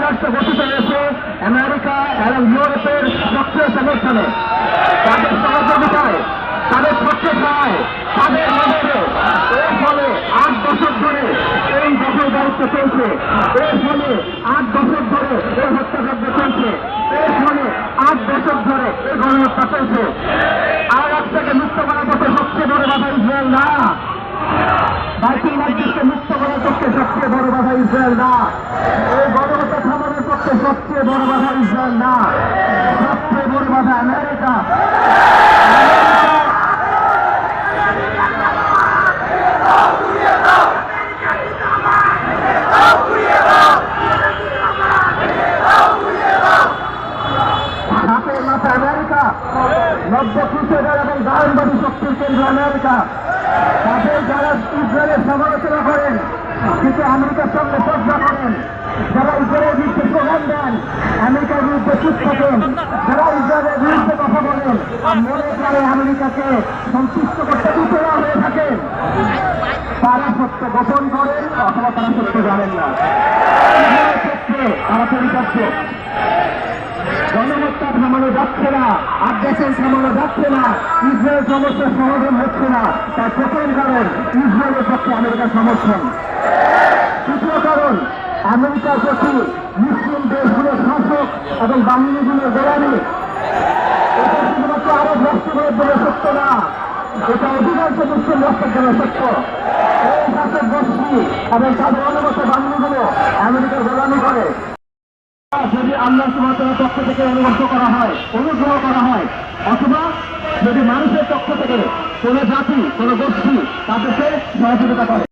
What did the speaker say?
যুক্তরাষ্ট্র গঠিত হয়েছে আমেরিকা এবং ইউরোপের সক্রিয় সমর্থনে, তাদের সহযোগিতায়, তাদের সক্রিয়তায়, তাদের মদতে এর ফলে 8 বছর ধরে এই দখলদারিত্ব চলছে। এর ফলে 8 বছর ধরে এই হত্যাকাণ্ড চলছে। এর ফলে 8 বছর ধরে এই গণহত্যা চলছে। আর আপনাকে মুক্ত করার পক্ষে সবচেয়ে বড় বাধা ইসরায়েল না, বাইতুল মাকদিসকে মুক্ত করার পক্ষে সবচেয়ে বড় বাধা ইসরায়েল না, এই গণহত্যা থামানোর পক্ষে সবচেয়ে বড় বাধা ইসরায়েল না, সবচেয়ে বড় বাধা আমেরিকা। আমেরিকা নব্য ক্রুসেডার এবং দারুণবাদী শক্তির কেন্দ্র আমেরিকা, তাদের যারা ইসরায়েলের সমালোচনা করেন, কিন্তু আমেরিকার সঙ্গে চর্চা করেন, যারা ইসরায়েলের বিরুদ্ধে স্লোগান দেন, আমেরিকার বিরুদ্ধে চুপ থাকেন, যারা ইসরায়েলের বিরুদ্ধে কথা বলেন, মনে করে আমেরিকাকে সন্তুষ্ট করতে বিচরা হয়ে থাকেন, তারা সত্য গোপন করেন অথবা তারা সত্য জানেন না। ক্ষেত্রে তারা পরিপক্ষ। গণহত্যা থামানো যাচ্ছে না, আগ্রাসন থামানো যাচ্ছে না, ইসরায়েল সমস্যার সমাধান হচ্ছে না। তার প্রথম কারণ ইসরায়েলের পক্ষে আমেরিকার সমর্থন। দ্বিতীয় কারণ আমেরিকার প্রতি মুসলিম দেশগুলোর শাসক এবং বাহিনীগুলোর গোলামি। এটা শুধুমাত্র আরব রাষ্ট্রগুলোর জন্য সত্য না, এটা অধিকাংশ মুসলিম রাষ্ট্রের জন্য সত্য। এই শাসক গোষ্ঠী এবং তাদের অনুগত বাহিনীগুলো আমেরিকার গোলামি করে। যদি আল্লাহ সুবহানাহু ওয়া তাআলার পক্ষ থেকে অনুগ্রহ করা হয়, অথবা যদি মানুষের পক্ষ থেকে কোনো জাতি, কোনো গোষ্ঠী তাদেরকে সহযোগিতা করে।